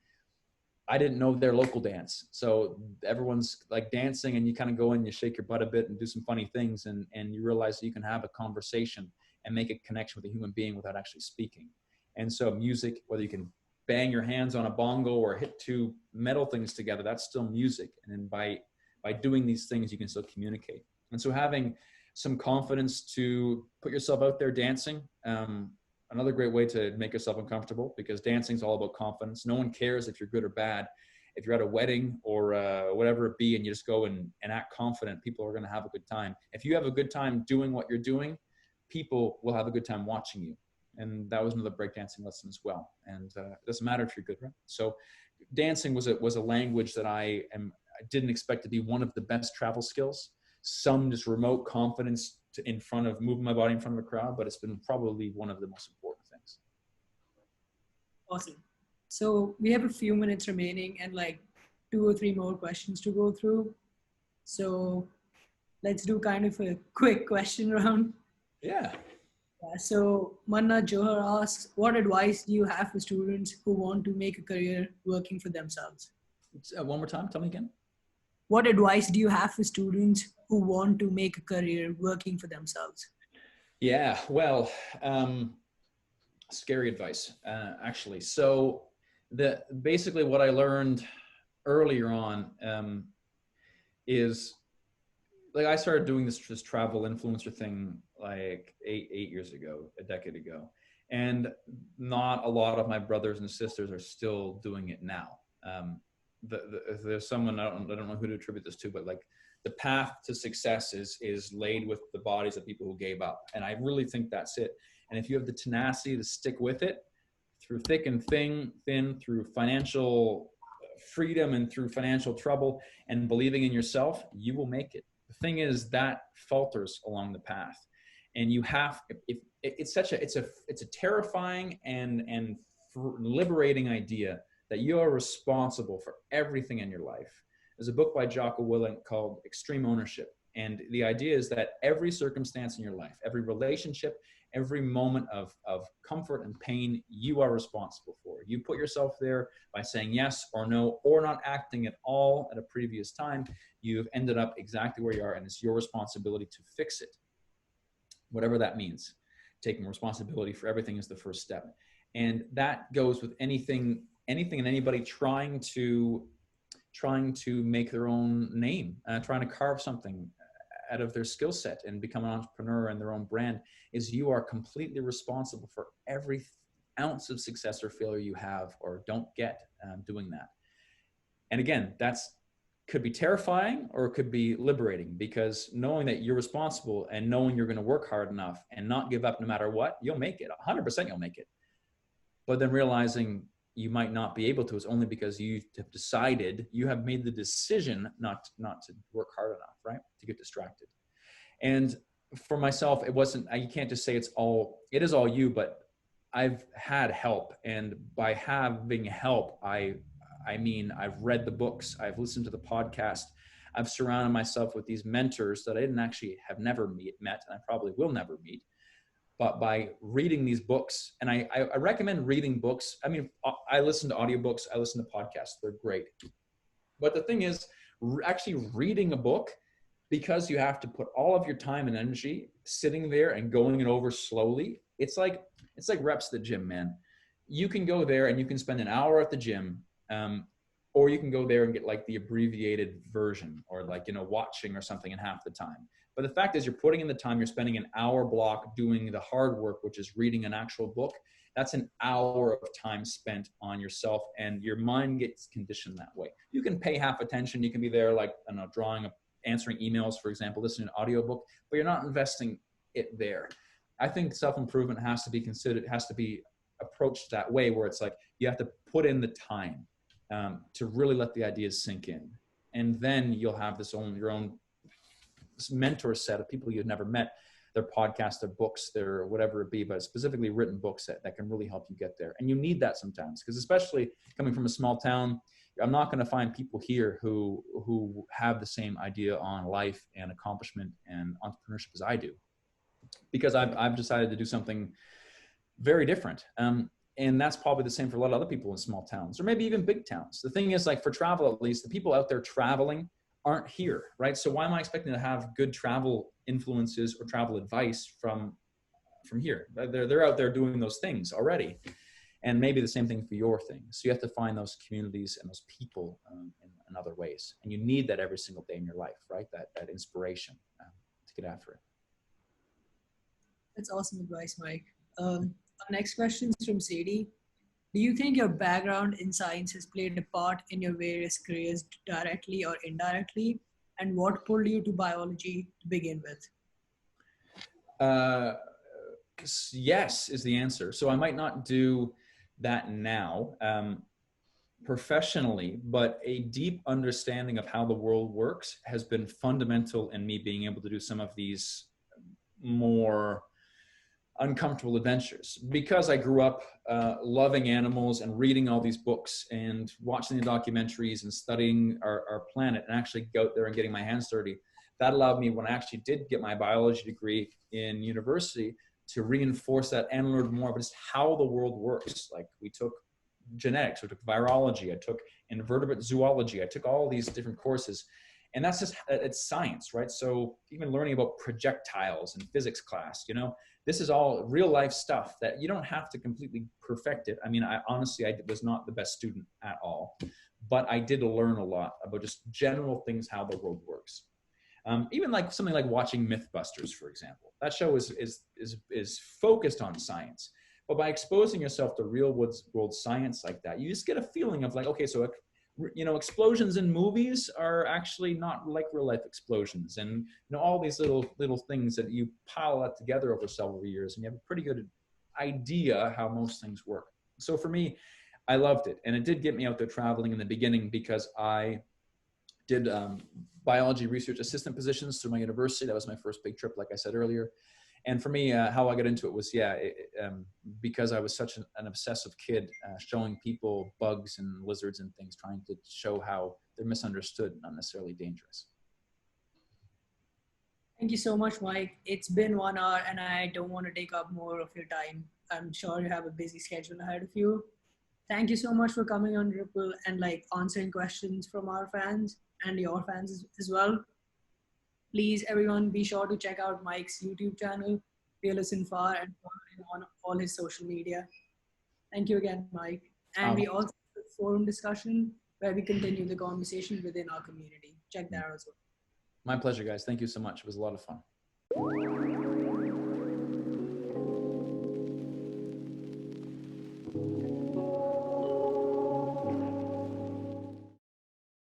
didn't know their local dance. So everyone's like dancing and you kind of go in, you shake your butt a bit and do some funny things. And you realize that you can have a conversation and make a connection with a human being without actually speaking. And so music, whether you can bang your hands on a bongo or hit two metal things together, that's still music. And then by doing these things, you can still communicate. And so having some confidence to put yourself out there dancing, another great way to make yourself uncomfortable, because dancing is all about confidence. No one cares if you're good or bad. If you're at a wedding or whatever it be, and you just go and act confident, people are going to have a good time. If you have a good time doing what you're doing, people will have a good time watching you. And that was another breakdancing lesson as well. And it doesn't matter if you're good, right? So dancing was a language that I didn't expect to be one of the best travel skills. Some just remote confidence moving my body in front of a crowd, but it's been probably one of the most important things. Awesome. So we have a few minutes remaining and like 2 or 3 more questions to go through. So let's do kind of a quick question round. Yeah. So Manna Johar asks, what advice do you have for students who want to make a career working for themselves? One more time, tell me again. What advice do you have for students who want to make a career working for themselves? Yeah, well, scary advice, actually. So basically what I learned earlier on is, like, I started doing this travel influencer thing like eight years ago, a decade ago. And not a lot of my brothers and sisters are still doing it now. There's someone, I don't know who to attribute this to, but like the path to success is laid with the bodies of people who gave up. And I really think that's it. And if you have the tenacity to stick with it through thick and thin, through financial freedom and through financial trouble and believing in yourself, you will make it. The thing is that falters along the path. And you have, it's a terrifying and liberating idea that you are responsible for everything in your life. There's a book by Jocko Willink called Extreme Ownership. And the idea is that every circumstance in your life, every relationship, every moment of comfort and pain, you are responsible for. You put yourself there by saying yes or no, or not acting at all at a previous time. You've ended up exactly where you are, and it's your responsibility to fix it. Whatever that means. Taking responsibility for everything is the first step. And that goes with anything and anybody trying to make their own name, trying to carve something out of their skill set and become an entrepreneur and their own brand. Is you are completely responsible for every ounce of success or failure you have or don't get doing that. And again, that's could be terrifying or it could be liberating, because knowing that you're responsible and knowing you're going to work hard enough and not give up no matter what, you'll make it. 100% you'll make it. But then realizing you might not be able to is only because you have decided, you have made the decision not to work hard enough, right? To get distracted. And for myself, it wasn't, you can't just say it is all you, but I've had help. And by having help, I mean, I've read the books, I've listened to the podcast, I've surrounded myself with these mentors that I didn't actually have never met, and I probably will never meet. But by reading these books, and I recommend reading books. I mean, I listen to audiobooks, I listen to podcasts, they're great. But the thing is, actually reading a book, because you have to put all of your time and energy sitting there and going it over slowly, it's like reps at the gym, man. You can go there and you can spend an hour at the gym, or you can go there and get like the abbreviated version, or like, you know, watching or something in half the time. But the fact is, you're putting in the time, you're spending an hour block doing the hard work, which is reading an actual book. That's an hour of time spent on yourself, and your mind gets conditioned that way. You can pay half attention. You can be there, like, I don't know, drawing, answering emails, for example, listening to an audiobook, but you're not investing it there. I think self-improvement has to be considered, has to be approached that way, where it's like, you have to put in the time to really let the ideas sink in. And then you'll have your own mentor set of people you've never met, their podcasts, their books, their whatever it be, but specifically written books that can really help you get there. And you need that sometimes, because especially coming from a small town, I'm not going to find people here who have the same idea on life and accomplishment and entrepreneurship as I do, because I've decided to do something very different. And that's probably the same for a lot of other people in small towns, or maybe even big towns. The thing is, like, for travel, at least, the people out there traveling aren't here, right? So why am I expecting to have good travel influences or travel advice from here? They're out there doing those things already. And maybe the same thing for your thing. So you have to find those communities and those people in other ways. And you need that every single day in your life, right? That inspiration to get after it. That's awesome advice, Mike. Our next question is from Sadie. Do you think your background in science has played a part in your various careers directly or indirectly? And what pulled you to biology to begin with? Yes is the answer. So I might not do that now professionally, but a deep understanding of how the world works has been fundamental in me being able to do some of these more uncomfortable adventures, because I grew up loving animals and reading all these books and watching the documentaries and studying our planet, and actually go out there and getting my hands dirty. That allowed me, when I actually did get my biology degree in university, to reinforce that and learn more about just how the world works. Like, we took genetics, we took virology, I took invertebrate zoology, I took all these different courses. And that's just, it's science, right? So even learning about projectiles in physics class, you know, this is all real life stuff that you don't have to completely perfect it. I mean, I was not the best student at all, but I did learn a lot about just general things, how the world works. Even like something like watching Mythbusters, for example. That show is focused on science, but by exposing yourself to real world science like that, you just get a feeling of like, okay, so you know, explosions in movies are actually not like real life explosions, and you know, all these little things that you pile that together over several years, and you have a pretty good idea how most things work. So for me, I loved it, and it did get me out there traveling in the beginning, because I did biology research assistant positions through my university. That was my first big trip, like I said earlier. And for me, how I got into it was, because I was such an obsessive kid, showing people bugs and lizards and things, trying to show how they're misunderstood, not necessarily dangerous. Thank you so much, Mike. It's been 1 hour and I don't want to take up more of your time. I'm sure you have a busy schedule ahead of you. Thank you so much for coming on Ripple and like answering questions from our fans and your fans as well. Please, everyone, be sure to check out Mike's YouTube channel, Fearless and Far, and follow him on all his social media. Thank you again, Mike. And we also have a forum discussion where we continue the conversation within our community. Check that out as well. My pleasure, guys. Thank you so much. It was a lot of fun.